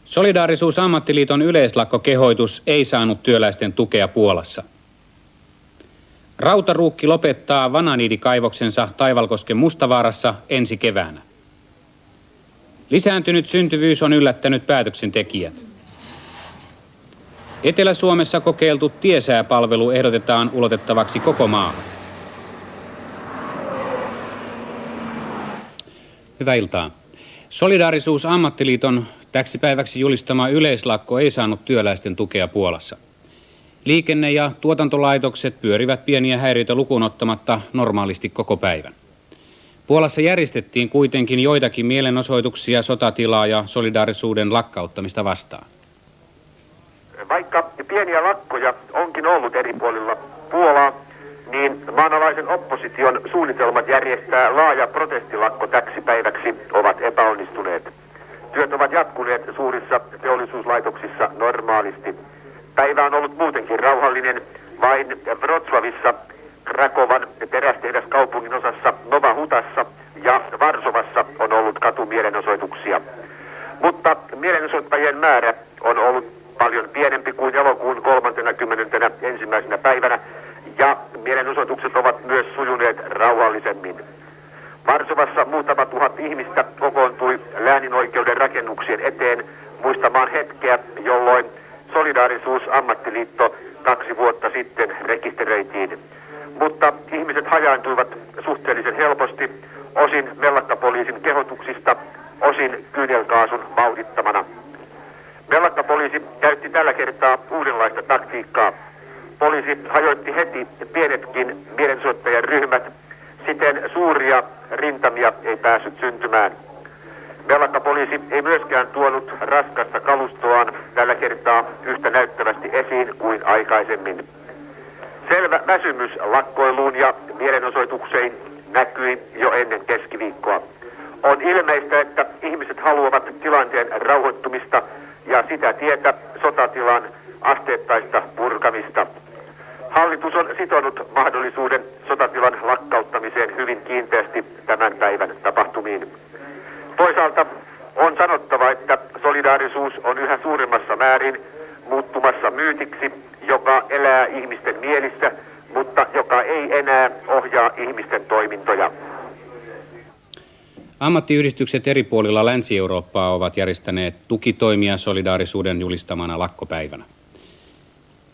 Solidaarisuus-ammattiliiton yleislakkokehoitus ei saanut työläisten tukea Puolassa. Rautaruukki lopettaa vananiidikaivoksensa Taivalkosken Mustavaarassa ensi keväänä. Lisääntynyt syntyvyys on yllättänyt päätöksentekijät. Etelä-Suomessa kokeiltu tiesääpalvelu ehdotetaan ulotettavaksi koko maahan. Hyvää iltaa. Solidaarisuus-ammattiliiton täksi päiväksi julistama yleislakko ei saanut työläisten tukea Puolassa. Liikenne- ja tuotantolaitokset pyörivät pieniä häiriöitä lukuun ottamatta normaalisti koko päivän. Puolassa järjestettiin kuitenkin joitakin mielenosoituksia sotatilaa ja solidaarisuuden lakkauttamista vastaan. Vaikka pieniä lakkoja onkin ollut eri puolilla Puolaa, niin maanalaisen opposition suunnitelmat järjestää laaja protestilakko täksi päiväksi ovat epäonnistuneet. Työt ovat jatkuneet suurissa teollisuuslaitoksissa normaalisti. Päivä on ollut muutenkin rauhallinen, vain Wrocławissa, Krakowan terästehdaskaupungin osassa Nowa Hutassa ja Varsovassa on ollut katumielenosoituksia. Mutta mielenosoittajien määrä on ollut paljon pienempi kuin elokuun 31. päivänä ja mielenosoitukset ovat myös sujuneet rauhallisemmin. Varsovassa muutama tuhat ihmistä kokoontui lääninoikeuden rakennuksien eteen muistamaan hetkeä, jolloin Solidaarisuus-ammattiliitto 2 vuotta sitten rekisteröitiin. Mutta ihmiset hajaantuivat suhteellisen helposti, osin mellakkapoliisin kehotuksista, osin kyynelkaasun vauhdittamana. Mellakkapoliisi käytti tällä kertaa uudenlaista taktiikkaa. Poliisi hajoitti heti pienetkin mielenosoittajan ryhmät, siten suuria rintamia ei päässyt syntymään. Mellakkapoliisi ei myöskään tuonut raskasta kalustoaan tällä kertaa yhtä näyttävästi esiin kuin aikaisemmin. Selvä väsymys lakkoiluun ja mielenosoitukseen näkyi jo ennen keskiviikkoa. On ilmeistä, että ihmiset haluavat tilanteen rauhoittumista ja sitä tietä sotatilan asteittaista purkamista. Hallitus on sitonut mahdollisuuden sotatilan lakkauttamiseen hyvin kiinteästi tämän päivän tapahtumiin. Toisaalta on sanottava, että solidaarisuus on yhä suuremmassa määrin muuttumassa myytiksi, joka elää ihmisten mielissä, mutta joka ei enää ohjaa ihmisten toimintoja. Ammattiyhdistykset eri puolilla Länsi-Eurooppaa ovat järjestäneet tukitoimia solidaarisuuden julistamana lakkopäivänä.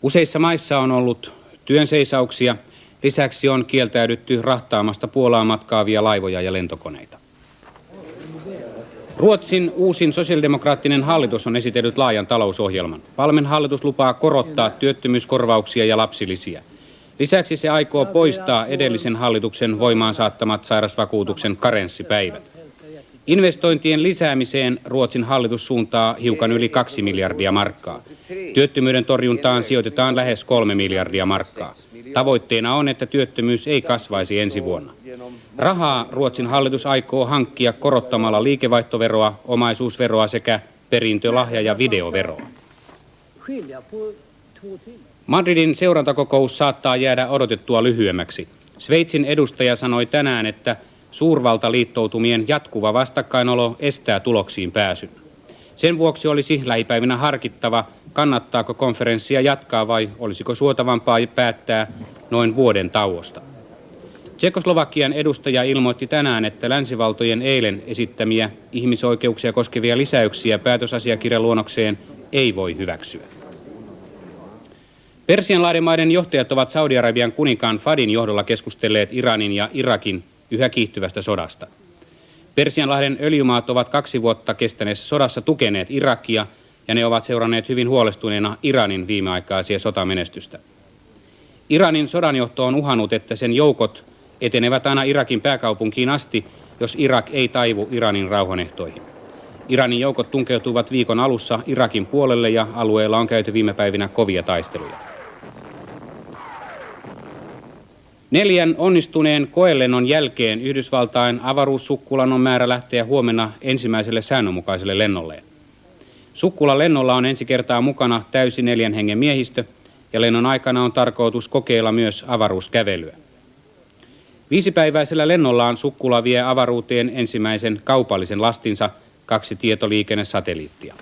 Useissa maissa on ollut työnseisauksia, lisäksi on kieltäydytty rahtaamasta Puolaan matkaavia laivoja ja lentokoneita. Ruotsin uusin sosiaalidemokraattinen hallitus on esitellyt laajan talousohjelman. Palmen hallitus lupaa korottaa työttömyyskorvauksia ja lapsilisiä. Lisäksi se aikoo poistaa edellisen hallituksen voimaan saattamat sairasvakuutuksen karenssipäivät. Investointien lisäämiseen Ruotsin hallitus suuntaa hiukan yli 2 miljardia markkaa. Työttömyyden torjuntaan sijoitetaan lähes 3 miljardia markkaa. Tavoitteena on, että työttömyys ei kasvaisi ensi vuonna. Rahaa Ruotsin hallitus aikoo hankkia korottamalla liikevaihtoveroa, omaisuusveroa sekä perintö-, lahja- ja videoveroa. Madridin seurantakokous saattaa jäädä odotettua lyhyemmäksi. Sveitsin edustaja sanoi tänään, että suurvaltaliittoutumien jatkuva vastakkainolo estää tuloksiin pääsyn. Sen vuoksi olisi lähipäivinä harkittava, kannattaako konferenssia jatkaa vai olisiko suotavampaa päättää noin vuoden tauosta. Tšekoslovakian edustaja ilmoitti tänään, että länsivaltojen eilen esittämiä ihmisoikeuksia koskevia lisäyksiä päätösasiakirjaluonnokseen ei voi hyväksyä. Persianlahden maiden johtajat ovat Saudi-Arabian kuninkaan Fadin johdolla keskustelleet Iranin ja Irakin yhä kiihtyvästä sodasta. Persianlahden öljymaat ovat 2 vuotta kestäneessä sodassa tukeneet Irakia ja ne ovat seuranneet hyvin huolestuneena Iranin viimeaikaisia sotamenestystä. Iranin sodanjohto on uhannut, että sen joukot etenevät aina Irakin pääkaupunkiin asti, jos Irak ei taivu Iranin rauhanehtoihin. Iranin joukot tunkeutuvat viikon alussa Irakin puolelle ja alueella on käyty viime päivinä kovia taisteluja. 4 onnistuneen koelennon jälkeen Yhdysvaltain avaruussukkulan on määrä lähteä huomenna ensimmäiselle säännönmukaiselle lennolleen. Sukkulan lennolla on ensi kertaa mukana täysi 4 hengen miehistö ja lennon aikana on tarkoitus kokeilla myös avaruuskävelyä. 5-päiväisellä lennollaan Sukkula vie avaruuteen ensimmäisen kaupallisen lastinsa, 2 tietoliikennesatelliittia.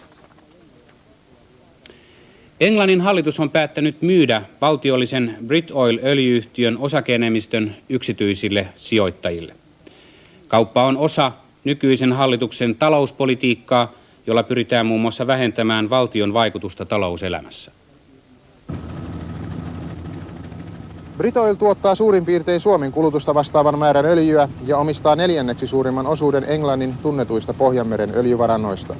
Englannin hallitus on päättänyt myydä valtiollisen Britoil-öljy-yhtiön osake-enemmistön yksityisille sijoittajille. Kauppa on osa nykyisen hallituksen talouspolitiikkaa, jolla pyritään muun muassa vähentämään valtion vaikutusta talouselämässä. Britoil tuottaa suurin piirtein Suomen kulutusta vastaavan määrän öljyä ja omistaa 4. suurimman osuuden Englannin tunnetuista Pohjanmeren öljyvarannoista.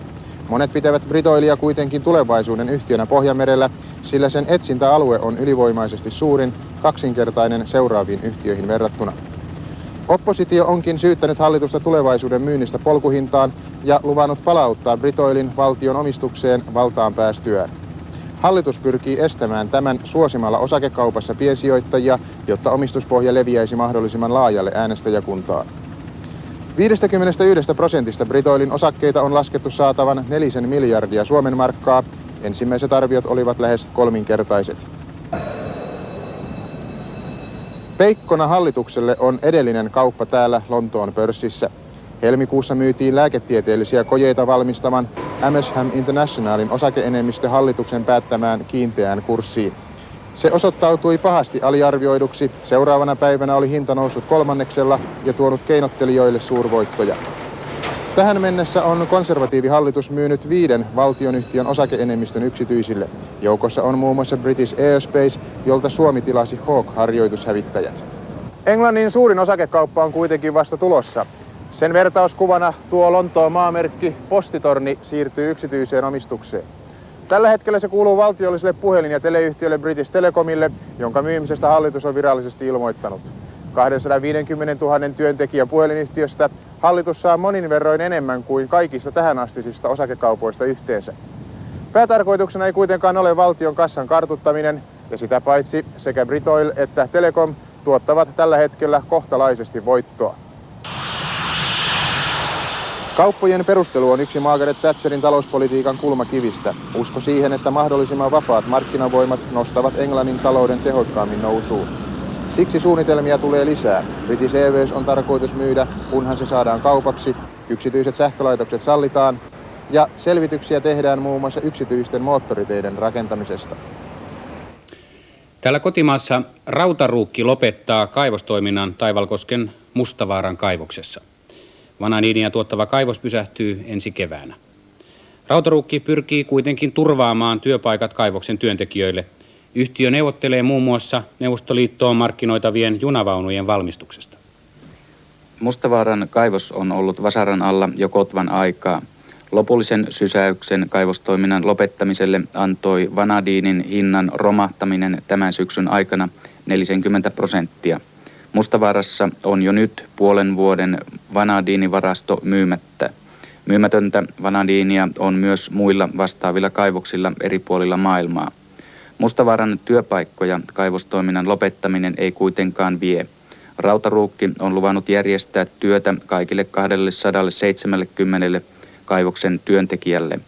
Monet pitävät Britoilia kuitenkin tulevaisuuden yhtiönä Pohjanmerellä, sillä sen etsintäalue on ylivoimaisesti suurin, 2-kertainen seuraaviin yhtiöihin verrattuna. Oppositio onkin syyttänyt hallitusta tulevaisuuden myynnistä polkuhintaan ja luvannut palauttaa Britoilin valtion omistukseen valtaan päästyään. Hallitus pyrkii estämään tämän suosimalla osakekaupassa piensijoittajia, jotta omistuspohja leviäisi mahdollisimman laajalle äänestäjäkuntaan. 51% Britoilin osakkeita on laskettu saatavan 4 miljardia Suomen markkaa. Ensimmäiset arviot olivat lähes 3-kertaiset. Peikkona hallitukselle on edellinen kauppa täällä Lontoon pörssissä. Helmikuussa myytiin lääketieteellisiä kojeita valmistavan Amersham Internationalin osake-enemmistö hallituksen päättämään kiinteään kurssiin. Se osoittautui pahasti aliarvioiduksi. Seuraavana päivänä oli hinta noussut 3 ja tuonut keinottelijoille suurvoittoja. Tähän mennessä on konservatiivihallitus myynyt 5 valtionyhtiön osake-enemmistön yksityisille. Joukossa on muun muassa British Aerospace, jolta Suomi tilasi Hawk-harjoitushävittäjät. Englannin suurin osakekauppa on kuitenkin vasta tulossa. Sen vertauskuvana tuo Lontoon maamerkki Postitorni siirtyy yksityiseen omistukseen. Tällä hetkellä se kuuluu valtiolliselle puhelin- ja teleyhtiölle British Telecomille, jonka myymisestä hallitus on virallisesti ilmoittanut. 250 000 työntekijän puhelinyhtiöstä hallitus saa monin verroin enemmän kuin kaikista tähänastisista osakekaupoista yhteensä. Päätarkoituksena ei kuitenkaan ole valtion kassan kartuttaminen, ja sitä paitsi sekä Britoil että Telecom tuottavat tällä hetkellä kohtalaisesti voittoa. Kauppojen perustelu on yksi Margaret Thatcherin talouspolitiikan kulmakivistä. Usko siihen, että mahdollisimman vapaat markkinavoimat nostavat Englannin talouden tehokkaammin nousuun. Siksi suunnitelmia tulee lisää. British Airways on tarkoitus myydä, kunhan se saadaan kaupaksi, yksityiset sähkölaitokset sallitaan ja selvityksiä tehdään muun muassa yksityisten moottoriteiden rakentamisesta. Täällä kotimaassa Rautaruukki lopettaa kaivostoiminnan Taivalkosken Mustavaaran kaivoksessa. Vanadiinia tuottava kaivos pysähtyy ensi keväänä. Rautaruukki pyrkii kuitenkin turvaamaan työpaikat kaivoksen työntekijöille. Yhtiö neuvottelee muun muassa Neuvostoliittoon markkinoitavien junavaunujen valmistuksesta. Mustavaaran kaivos on ollut vasaran alla jo kotvan aikaa. Lopullisen sysäyksen kaivostoiminnan lopettamiselle antoi vanadiinin hinnan romahtaminen tämän syksyn aikana 40%. Mustavaarassa on jo nyt puolen vuoden vanadiinivarasto myymättä. Myymätöntä vanadiinia on myös muilla vastaavilla kaivoksilla eri puolilla maailmaa. Mustavaaran työpaikkoja kaivostoiminnan lopettaminen ei kuitenkaan vie. Rautaruukki on luvannut järjestää työtä kaikille 270 kaivoksen työntekijälle.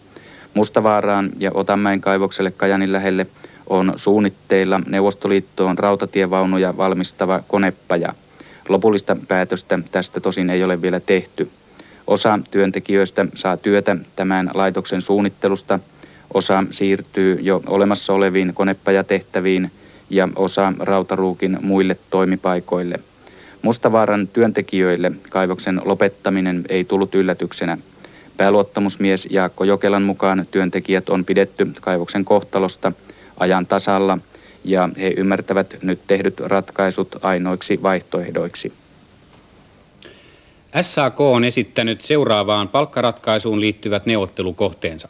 Mustavaaraan ja Otanmäen kaivokselle Kajanin lähelle on suunnitteilla Neuvostoliittoon rautatievaunuja valmistava konepaja. Lopullista päätöstä tästä tosin ei ole vielä tehty. Osa työntekijöistä saa työtä tämän laitoksen suunnittelusta, osa siirtyy jo olemassa oleviin konepajatehtäviin ja osa Rautaruukin muille toimipaikoille. Mustavaaran työntekijöille kaivoksen lopettaminen ei tullut yllätyksenä. Pääluottamusmies Jaakko Jokelan mukaan työntekijät on pidetty kaivoksen kohtalosta ajan tasalla ja he ymmärtävät nyt tehdyt ratkaisut ainoiksi vaihtoehdoiksi. SAK on esittänyt seuraavaan palkkaratkaisuun liittyvät neuvottelukohteensa.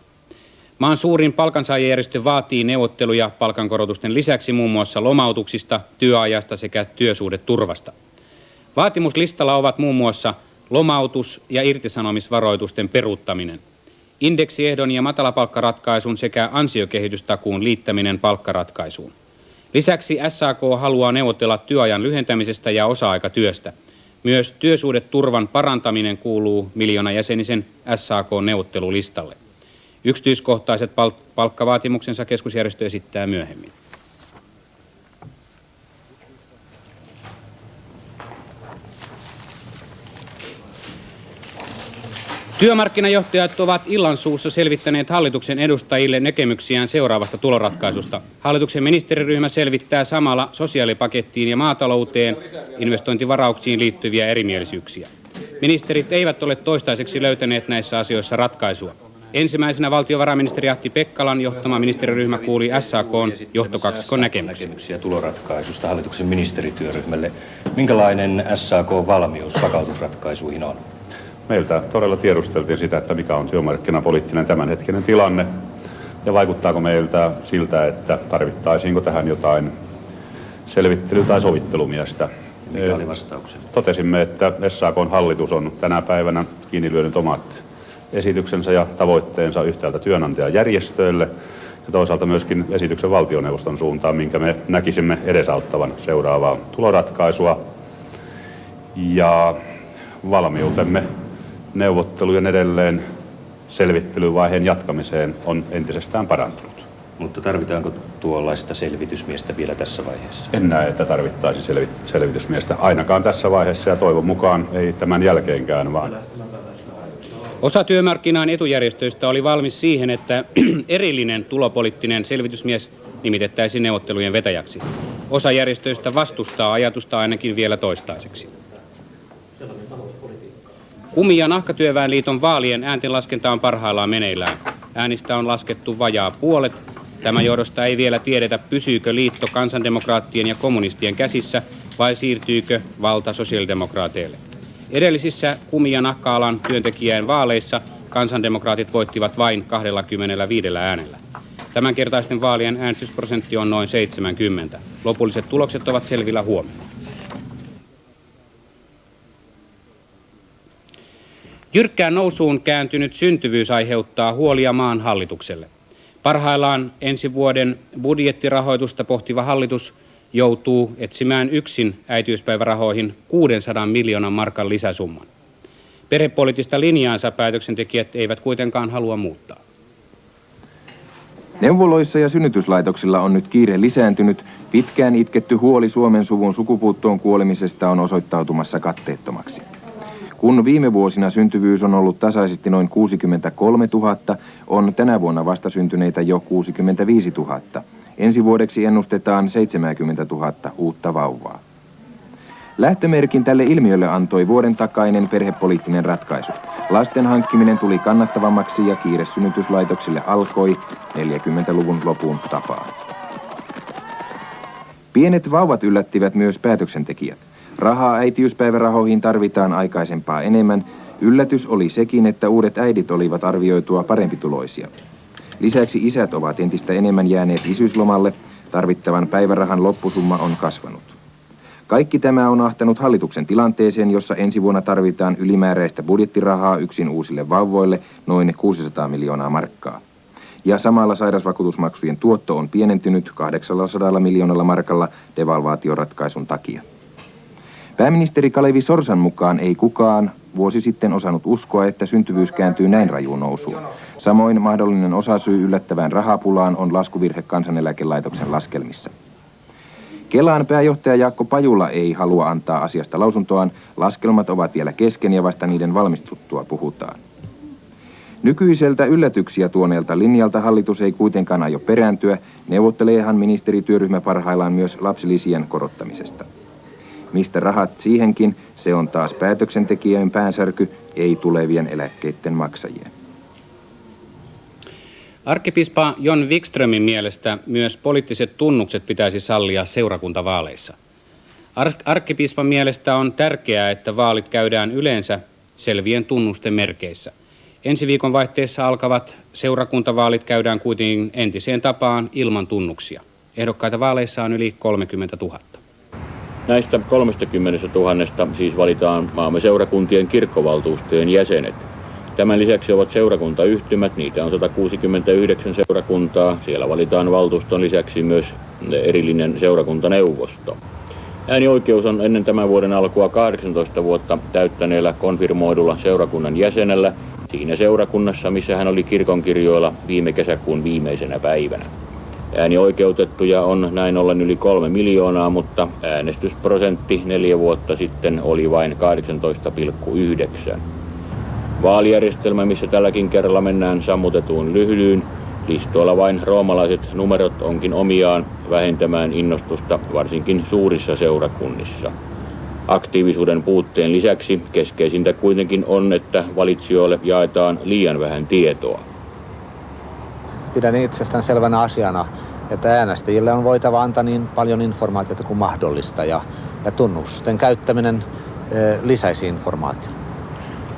Maan suurin palkansaajajärjestö vaatii neuvotteluja palkankorotusten lisäksi muun muassa lomautuksista, työajasta sekä työsuhdeturvasta. Vaatimuslistalla ovat muun muassa lomautus- ja irtisanomisvaroitusten peruuttaminen, indeksiehdon ja matalapalkkaratkaisun sekä ansiokehitystakuun liittäminen palkkaratkaisuun. Lisäksi SAK haluaa neuvotella työajan lyhentämisestä ja osa-aikatyöstä. Myös työsuhdeturvan parantaminen kuuluu miljoonajäsenisen SAK-neuvottelulistalle. Yksityiskohtaiset palkkavaatimuksensa keskusjärjestö esittää myöhemmin. Työmarkkinajohtajat ovat illansuussa selvittäneet hallituksen edustajille näkemyksiään seuraavasta tuloratkaisusta. Hallituksen ministeriryhmä selvittää samalla sosiaalipakettiin ja maatalouteen investointivarauksiin liittyviä erimielisyyksiä. Ministerit eivät ole toistaiseksi löytäneet näissä asioissa ratkaisua. Ensimmäisenä valtiovarainministeri Ahti Pekkalan johtama ministeriryhmä kuuli SAK:n johtokaksikon näkemyksiä tuloratkaisusta hallituksen ministerityöryhmälle. Minkälainen SAK-valmius vakautusratkaisuihin on? Meiltä todella tiedusteltiin sitä, että mikä on työmarkkinapoliittinen tämänhetkinen tilanne ja vaikuttaako meiltä siltä, että tarvittaisiinko tähän jotain selvittely- tai sovittelumiestä. Mikä oli vastauksena? Totesimme, että SAK:n hallitus on tänä päivänä kiinni lyönyt omat esityksensä ja tavoitteensa yhtäältä työnantajajärjestöille ja toisaalta myöskin esityksen valtioneuvoston suuntaan, minkä me näkisimme edesauttavan seuraavaa tuloratkaisua. Ja valmiutemme neuvottelujen edelleen selvittelyvaiheen jatkamiseen on entisestään parantunut. Mutta tarvitaanko tuollaista selvitysmiestä vielä tässä vaiheessa? En näe, että tarvittaisiin selvitysmiestä ainakaan tässä vaiheessa ja toivon mukaan ei tämän jälkeenkään vaan. Osa työmarkkinaan etujärjestöistä oli valmis siihen, että erillinen tulopoliittinen selvitysmies nimitettäisiin neuvottelujen vetäjäksi. Osa järjestöistä vastustaa ajatusta ainakin vielä toistaiseksi. Kumi- ja Nahkatyöväenliiton vaalien ääntenlaskenta on parhaillaan meneillään. Äänistä on laskettu vajaa puolet. Tämän johdosta ei vielä tiedetä, pysyykö liitto kansandemokraattien ja kommunistien käsissä vai siirtyykö valta sosiaalidemokraateille. Edellisissä Kumi- ja Nahka-alan työntekijän vaaleissa kansandemokraatit voittivat vain 25 äänellä. Tämänkertaisten vaalien äänestysprosentti on noin 70. Lopulliset tulokset ovat selvillä huomenna. Jyrkkään nousuun kääntynyt syntyvyys aiheuttaa huolia maan hallitukselle. Parhaillaan ensi vuoden budjettirahoitusta pohtiva hallitus joutuu etsimään yksin äitiyspäivärahoihin 600 miljoonan markan lisäsumman. Perhepoliittista linjaansa päätöksentekijät eivät kuitenkaan halua muuttaa. Neuvoloissa ja synnytyslaitoksilla on nyt kiire lisääntynyt. Pitkään itketty huoli Suomen suvun sukupuuttoon kuolemisesta on osoittautumassa katteettomaksi. Kun viime vuosina syntyvyys on ollut tasaisesti noin 63 000, on tänä vuonna vastasyntyneitä jo 65 000. Ensi vuodeksi ennustetaan 70 000 uutta vauvaa. Lähtömerkin tälle ilmiölle antoi vuoden takainen perhepoliittinen ratkaisu. Lasten hankkiminen tuli kannattavammaksi ja kiire synnytyslaitoksille alkoi 40-luvun lopun tapaan. Pienet vauvat yllättivät myös päätöksentekijät. Rahaa äitiyspäivärahoihin tarvitaan aikaisempaa enemmän. Yllätys oli sekin, että uudet äidit olivat arvioitua parempituloisia. Lisäksi isät ovat entistä enemmän jääneet isyyslomalle. Tarvittavan päivärahan loppusumma on kasvanut. Kaikki tämä on ahtanut hallituksen tilanteeseen, jossa ensi vuonna tarvitaan ylimääräistä budjettirahaa yksin uusille vauvoille noin 600 miljoonaa markkaa. Ja samalla sairausvakuutusmaksujen tuotto on pienentynyt 800 miljoonalla markalla devalvaatioratkaisun takia. Pääministeri Kalevi Sorsan mukaan ei kukaan vuosi sitten osannut uskoa, että syntyvyys kääntyy näin rajuun nousuun. Samoin mahdollinen osasyy yllättävään rahapulaan on laskuvirhe Kansaneläkelaitoksen laskelmissa. Kelan pääjohtaja Jaakko Pajula ei halua antaa asiasta lausuntoaan. Laskelmat ovat vielä kesken ja vasta niiden valmistuttua puhutaan. Nykyiseltä yllätyksiä tuoneelta linjalta hallitus ei kuitenkaan aio perääntyä. Neuvotteleehan ministerityöryhmä parhaillaan myös lapsilisien korottamisesta. Mistä rahat siihenkin, se on taas päätöksentekijöiden päänsärky, ei tulevien eläkkeiden maksajien. Arkkipiispa Jon Wikströmin mielestä myös poliittiset tunnukset pitäisi sallia seurakuntavaaleissa. Arkkipiispan mielestä on tärkeää, että vaalit käydään yleensä selvien tunnusten merkeissä. Ensi viikon vaihteessa alkavat seurakuntavaalit käydään kuitenkin entiseen tapaan ilman tunnuksia. Ehdokkaita vaaleissa on yli 30 000. Näistä 30 000 siis valitaan maamme seurakuntien kirkkovaltuustojen jäsenet. Tämän lisäksi ovat seurakuntayhtymät, niitä on 169 seurakuntaa. Siellä valitaan valtuuston lisäksi myös erillinen seurakuntaneuvosto. Äänioikeus on ennen tämän vuoden alkua 18 vuotta täyttäneellä konfirmoidulla seurakunnan jäsenellä siinä seurakunnassa, missä hän oli kirkonkirjoilla viime kesäkuun viimeisenä päivänä. Äänioikeutettuja on näin ollen yli 3 miljoonaa, mutta äänestysprosentti 4 vuotta sitten oli vain 18,9. Vaalijärjestelmä, missä tälläkin kerralla mennään sammutetuun lyhdyyn. Listoilla vain roomalaiset numerot onkin omiaan vähentämään innostusta varsinkin suurissa seurakunnissa. Aktiivisuuden puutteen lisäksi keskeisintä kuitenkin on, että valitsijoille jaetaan liian vähän tietoa. Pidän itsestään selvänä asiana, että äänestäjille on voitava antaa niin paljon informaatiota kuin mahdollista ja tunnusten käyttäminen lisäisi informaatiota.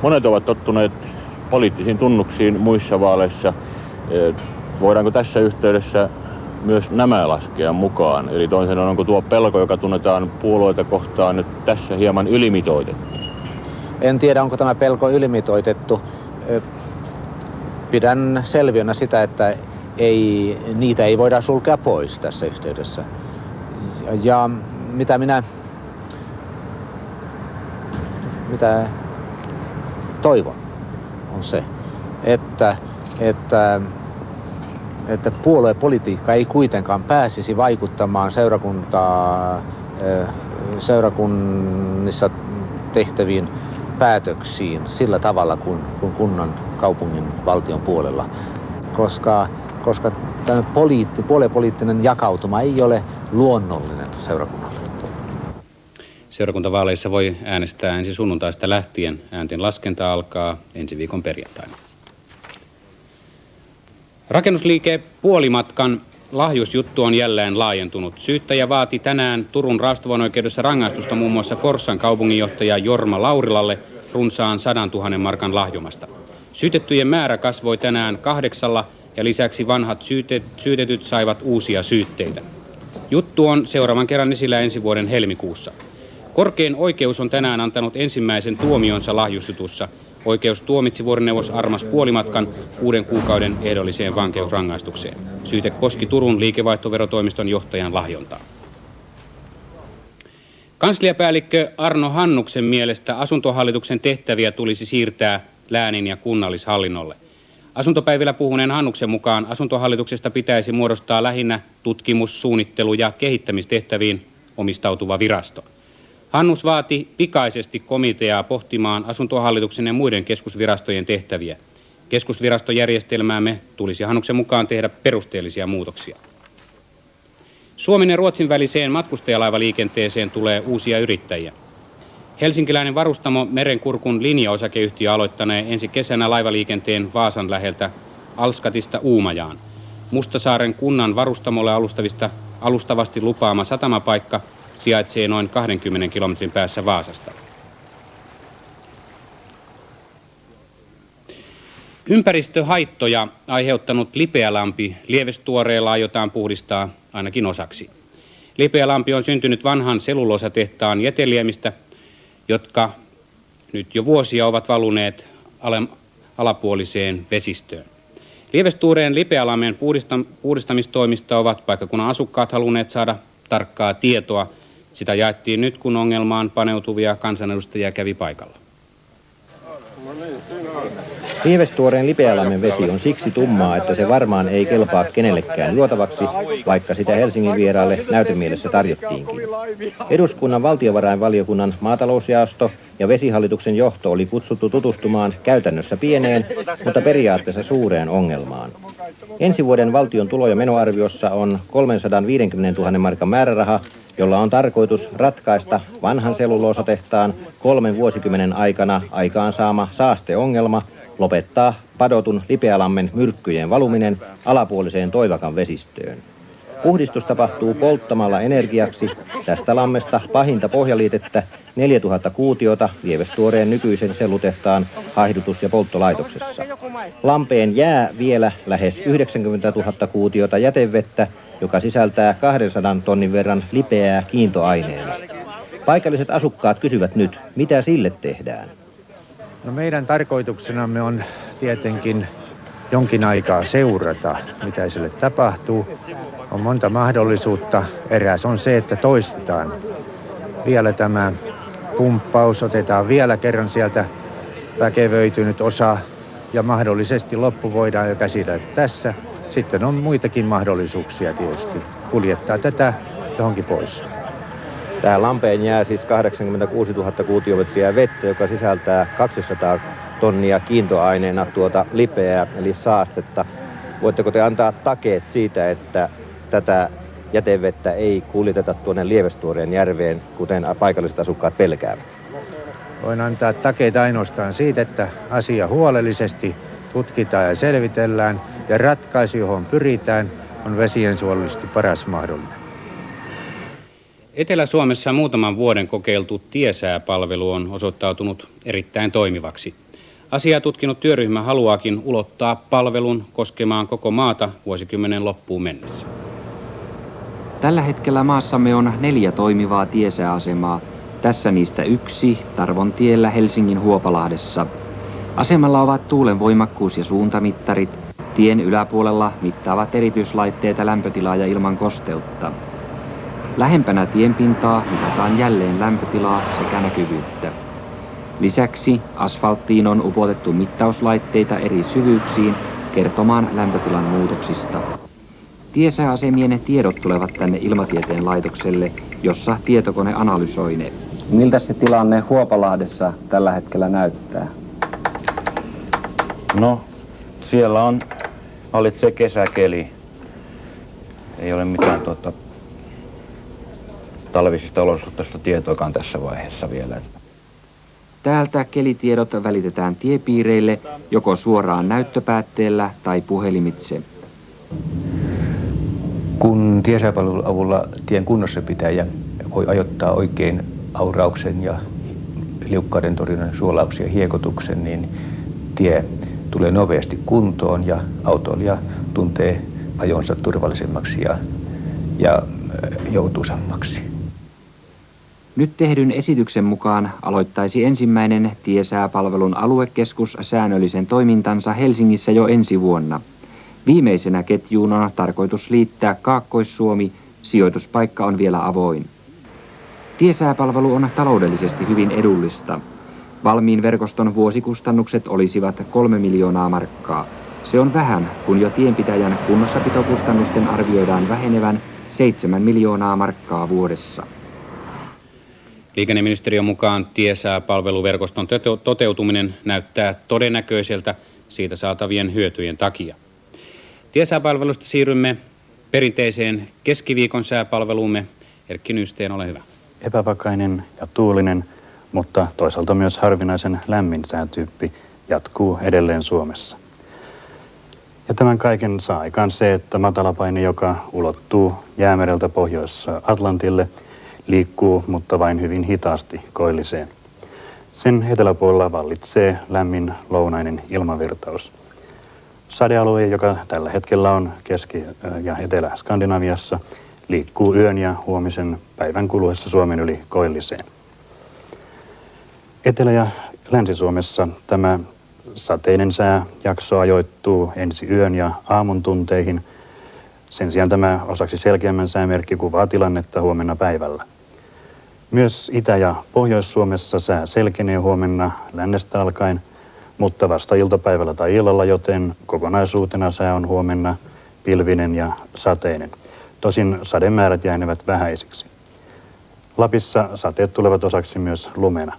Monet ovat tottuneet poliittisiin tunnuksiin muissa vaaleissa. Voidaanko tässä yhteydessä myös nämä laskea mukaan? Eli toisin sanoen, onko tuo pelko, joka tunnetaan puolueita kohtaan, nyt tässä hieman ylimitoitettu? En tiedä, onko tämä pelko ylimitoitettu. Pidän selviönä sitä, että niitä ei voida sulkea pois tässä yhteydessä. Ja mitä toivon, on se, että puoluepolitiikka ei kuitenkaan pääsisi vaikuttamaan seurakunnissa tehtäviin päätöksiin sillä tavalla kuin kunnan, kaupungin, valtion puolella, koska tämä puoluepoliittinen jakautuma ei ole luonnollinen seurakunnalle. Seurakuntavaaleissa voi äänestää ensi sunnuntaista lähtien. Äänten laskenta alkaa ensi viikon perjantaina. Rakennusliike Puolimatkan lahjusjuttu on jälleen laajentunut. Syyttäjä vaati tänään Turun raastuvainoikeudessa rangaistusta muun muassa Forssan kaupunginjohtaja Jorma Laurilalle runsaan 100 000 markan lahjomasta. Syytettyjen määrä kasvoi tänään 8 ja lisäksi vanhat syytetyt saivat uusia syytteitä. Juttu on seuraavan kerran esillä ensi vuoden helmikuussa. Korkein oikeus on tänään antanut ensimmäisen tuomionsa lahjusjutussa. Oikeus tuomitsi vuorineuvos Armas Puolimatkan 6 kuukauden ehdolliseen vankeusrangaistukseen. Syyte koski Turun liikevaihtoverotoimiston johtajan lahjontaa. Kansliapäällikkö Arno Hannuksen mielestä asuntohallituksen tehtäviä tulisi siirtää läänin ja kunnallishallinnolle. Asuntopäivillä puhuneen Hannuksen mukaan asuntohallituksesta pitäisi muodostaa lähinnä tutkimus-, suunnittelu- ja kehittämistehtäviin omistautuva virasto. Hannus vaati pikaisesti komiteaa pohtimaan asuntohallituksen ja muiden keskusvirastojen tehtäviä. Keskusvirastojärjestelmäämme tulisi Hannuksen mukaan tehdä perusteellisia muutoksia. Suomen ja Ruotsin väliseen matkustajalaivaliikenteeseen tulee uusia yrittäjiä. Helsinkiläinen varustamo Merenkurkun linja-osakeyhtiö aloittanee ensi kesänä laivaliikenteen Vaasan läheltä Alskatista Uumajaan. Mustasaaren kunnan varustamolle alustavasti lupaama satamapaikka sijaitsee noin 20 kilometrin päässä Vaasasta. Ympäristöhaittoja aiheuttanut Lipeälampi Lievestuoreella aiotaan puhdistaa ainakin osaksi. Lipeälampi on syntynyt vanhan selulosatehtaan jäteliemistä, jotka nyt jo vuosia ovat valuneet alapuoliseen vesistöön. Lievestuoreen Lipeälammen puhdistamistoimista ovat paikkakunnan asukkaat halunneet saada tarkkaa tietoa. Sitä jaettiin nyt, kun ongelmaan paneutuvia kansanedustajia kävi paikalla. Lievestuoreen Lipeälammen vesi on siksi tummaa, että se varmaan ei kelpaa kenellekään juotavaksi, vaikka sitä Helsingin vieraille näytömielessä tarjottiinkin. Eduskunnan valtiovarainvaliokunnan maatalousjaosto ja vesihallituksen johto oli kutsuttu tutustumaan käytännössä pieneen, mutta periaatteessa suureen ongelmaan. Ensi vuoden valtion tulo- ja menoarviossa on 350 000 markan määräraha, jolla on tarkoitus ratkaista vanhan selluloosatehtaan 3 vuosikymmenen aikana aikaansaama saasteongelma, lopettaa padotun Lipeälammen myrkkyjen valuminen alapuoliseen Toivakan vesistöön. Puhdistus tapahtuu polttamalla energiaksi tästä lammesta pahinta pohjaliitettä 4000 kuutiota Lievestuoreen nykyisen sellutehtaan haihdutus- ja polttolaitoksessa. Lampeen jää vielä lähes 90 000 kuutiota jätevettä, joka sisältää 200 tonnin verran lipeää kiintoaineena. Paikalliset asukkaat kysyvät nyt, mitä sille tehdään. No meidän tarkoituksenamme on tietenkin jonkin aikaa seurata, mitä sille tapahtuu. On monta mahdollisuutta. Eräs on se, että toistetaan vielä tämä pumppaus, otetaan vielä kerran sieltä väkevöitynyt osa ja mahdollisesti loppu voidaan jo käsitellä tässä. Sitten on muitakin mahdollisuuksia tietysti kuljettaa tätä johonkin pois. Tähän lampeen jää siis 86 000 kuutiometriä vettä, joka sisältää 200 tonnia kiintoaineena tuota lipeää eli saastetta. Voitteko te antaa takeet siitä, että tätä jätevettä ei kuljeteta tuonne Lievestuoreen järveen, kuten paikalliset asukkaat pelkäävät? Voin antaa takeita ainoastaan siitä, että asia huolellisesti tutkitaan ja selvitellään ja ratkaisu, johon pyritään, on vesiensuojelullisesti paras mahdollinen. Etelä-Suomessa muutaman vuoden kokeiltu tiesääpalvelu on osoittautunut erittäin toimivaksi. Asiaa tutkinut työryhmä haluaakin ulottaa palvelun koskemaan koko maata vuosikymmenen loppuun mennessä. Tällä hetkellä maassamme on 4 toimivaa tiesääasemaa. Tässä niistä 1 Tarvontiellä Helsingin Huopalahdessa. Asemalla ovat tuulen voimakkuus- ja suuntamittarit. Tien yläpuolella mittaavat erityislaitteet ja lämpötilaa ja ilman kosteutta. Lähempänä tienpintaa mitataan jälleen lämpötilaa sekä näkyvyyttä. Lisäksi asfalttiin on upotettu mittauslaitteita eri syvyyksiin kertomaan lämpötilan muutoksista. Tiesääasemien tiedot tulevat tänne Ilmatieteen laitokselle, jossa tietokone analysoi ne. Miltä se tilanne Huopalahdessa tällä hetkellä näyttää? No, siellä vallitsee kesäkeli. Ei ole mitään talvisista olosuhteista tietoakaan tässä vaiheessa vielä. Täältä kelitiedot välitetään tiepiireille joko suoraan näyttöpäätteellä tai puhelimitse. Kun tiesääpalvelun avulla tien kunnossapitäjä voi ajoittaa oikein aurauksen ja liukkaiden torjunnan suolauksen ja hiekotuksen, niin tie tulee nopeasti kuntoon ja autoilija tuntee ajonsa turvallisemmaksi ja joutuisammaksi. Nyt tehdyn esityksen mukaan aloittaisi ensimmäinen tiesääpalvelun aluekeskus säännöllisen toimintansa Helsingissä jo ensi vuonna. Viimeisenä ketjuun on tarkoitus liittää Kaakkois-Suomi, sijoituspaikka on vielä avoin. Tiesääpalvelu on taloudellisesti hyvin edullista. Valmiin verkoston vuosikustannukset olisivat 3 miljoonaa markkaa. Se on vähän, kun jo tienpitäjän kunnossapitokustannusten arvioidaan vähenevän 7 miljoonaa markkaa vuodessa. Liikenneministeriön mukaan tiesääpalveluverkoston toteutuminen näyttää todennäköiseltä siitä saatavien hyötyjen takia. Tiesääpalvelusta siirrymme perinteiseen keskiviikon sääpalveluumme. Erkki Nysteen, ole hyvä. Epävakainen ja tuulinen, mutta toisaalta myös harvinaisen lämmin säätyyppi jatkuu edelleen Suomessa. Ja tämän kaiken saa aikaan se, että matalapaine, joka ulottuu Jäämereltä Pohjois-Atlantille, liikkuu, mutta vain hyvin hitaasti koilliseen. Sen eteläpuolella vallitsee lämmin lounainen ilmavirtaus. Sadealue, joka tällä hetkellä on Keski- ja Etelä-Skandinaviassa, liikkuu yön ja huomisen päivän kuluessa Suomen yli koilliseen. Etelä- ja Länsi-Suomessa tämä sateinen sääjakso ajoittuu ensi yön ja aamun tunteihin. Sen sijaan tämä osaksi selkeämmän säämerkki kuvaa tilannetta huomenna päivällä. Myös Itä- ja Pohjois-Suomessa sää selkenee huomenna lännestä alkaen, mutta vasta iltapäivällä tai illalla, joten kokonaisuutena sää on huomenna pilvinen ja sateinen. Tosin sademäärät jäänevät vähäisiksi. Lapissa sateet tulevat osaksi myös lumena.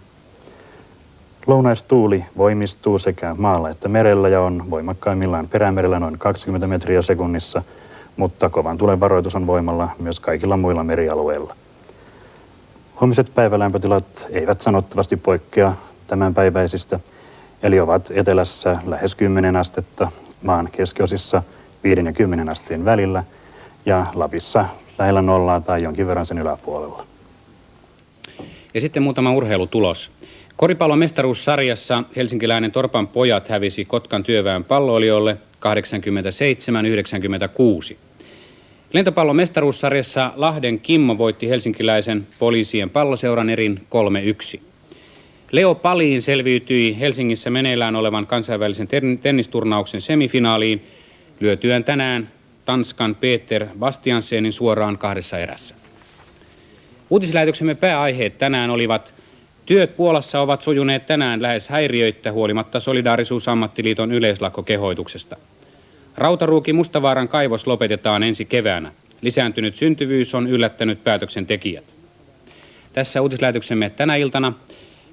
Lounaistuuli voimistuu sekä maalla että merellä ja on voimakkaimmillaan Perämerellä noin 20 metriä sekunnissa, mutta kovan tuulen varoitus on voimalla myös kaikilla muilla merialueilla. Huomiset päivälämpötilat eivät sanottavasti poikkea tämänpäiväisistä, eli ovat etelässä lähes 10 astetta, maan keskiosissa 5 ja 10 asteen välillä ja Lapissa lähellä nollaa tai jonkin verran sen yläpuolella. Ja sitten muutama urheilutulos. Koripallon mestaruussarjassa helsinkiläinen Torpan pojat hävisi Kotkan Työväen Palloilijoille 87-96. Lentopallon mestaruussarjassa Lahden Kimmo voitti helsinkiläisen Poliisien palloseuran erin 3-1. Leo Palin selviytyi Helsingissä meneillään olevan kansainvälisen tennisturnauksen semifinaaliin lyötyään tänään Tanskan Peter Bastiansenin suoraan 2 erässä. Uutislähetyksemme pääaiheet tänään olivat: työt Puolassa ovat sujuneet tänään lähes häiriöittä huolimatta Solidaarisuusammattiliiton yleislakkokehoituksesta. Rautaruuki Mustavaaran kaivos lopetetaan ensi keväänä. Lisääntynyt syntyvyys on yllättänyt päätöksentekijät. Tässä uutislähetyksemme tänä iltana.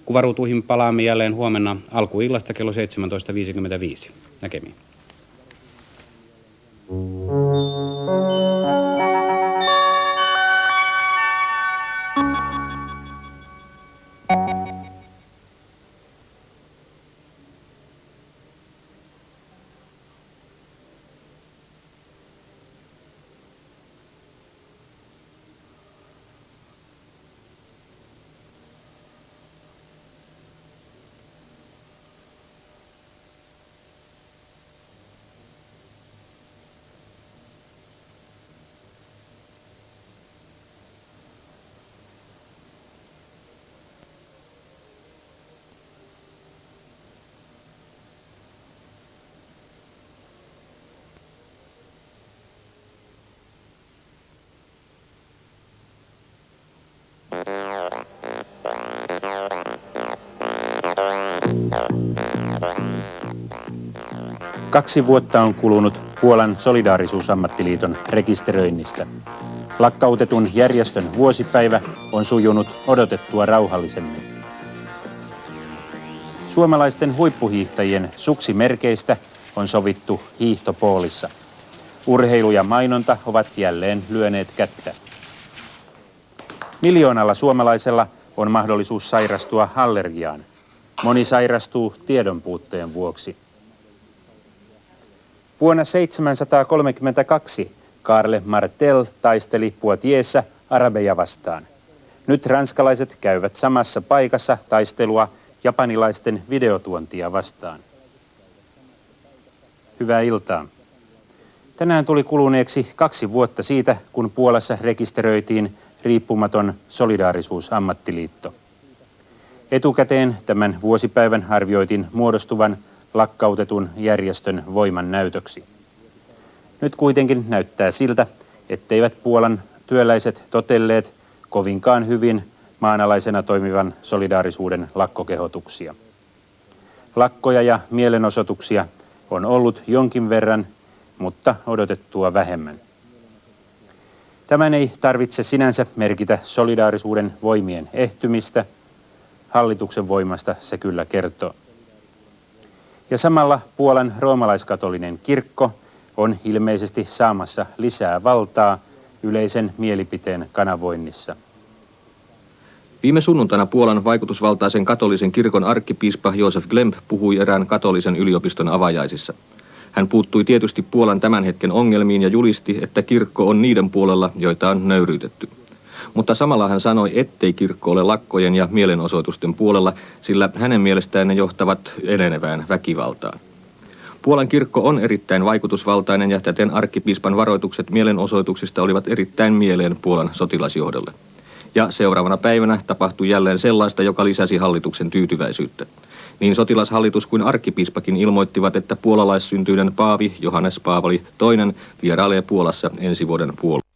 Kuvaruutuihin palaamme jälleen huomenna alkuillasta kello 17.55. Näkemiin. Kaksi vuotta on kulunut Puolan Solidaarisuusammattiliiton rekisteröinnistä. Lakkautetun järjestön vuosipäivä on sujunut odotettua rauhallisemmin. Suomalaisten huippuhiihtäjien suksimerkeistä on sovittu hiihtopoolissa. Urheilu ja mainonta ovat jälleen lyöneet kättä. Miljoonalla suomalaisella on mahdollisuus sairastua allergiaan. Moni sairastuu tiedonpuutteen vuoksi. Vuonna 732 Karle Martel taisteli Poitiesissa arabeja vastaan. Nyt ranskalaiset käyvät samassa paikassa taistelua japanilaisten videotuontia vastaan. Hyvää iltaa. Tänään tuli kuluneeksi 2 vuotta siitä, kun Puolassa rekisteröitiin riippumaton Solidaarisuusammattiliitto. Etukäteen tämän vuosipäivän arvioitiin muodostuvan lakkautetun järjestön voiman näytöksi. Nyt kuitenkin näyttää siltä, etteivät Puolan työläiset totelleet kovinkaan hyvin maanalaisena toimivan solidaarisuuden lakkokehotuksia. Lakkoja ja mielenosoituksia on ollut jonkin verran, mutta odotettua vähemmän. Tämän ei tarvitse sinänsä merkitä solidaarisuuden voimien ehtymistä. Hallituksen voimasta se kyllä kertoo. Ja samalla Puolan roomalaiskatolinen kirkko on ilmeisesti saamassa lisää valtaa yleisen mielipiteen kanavoinnissa. Viime sunnuntaina Puolan vaikutusvaltaisen katolisen kirkon arkkipiispa Josef Glemp puhui erään katolisen yliopiston avajaisissa. Hän puuttui tietysti Puolan tämän hetken ongelmiin ja julisti, että kirkko on niiden puolella, joita on nöyryytetty. Mutta samalla hän sanoi, ettei kirkko ole lakkojen ja mielenosoitusten puolella, sillä hänen mielestään ne johtavat enenevään väkivaltaan. Puolan kirkko on erittäin vaikutusvaltainen ja täten arkkipiispan varoitukset mielenosoituksista olivat erittäin mieleen Puolan sotilasjohdolle. Ja seuraavana päivänä tapahtui jälleen sellaista, joka lisäsi hallituksen tyytyväisyyttä. Niin sotilashallitus kuin arkkipiispakin ilmoittivat, että puolalaissyntyinen paavi Johannes Paavali II vierailee Puolassa ensi vuoden puolella.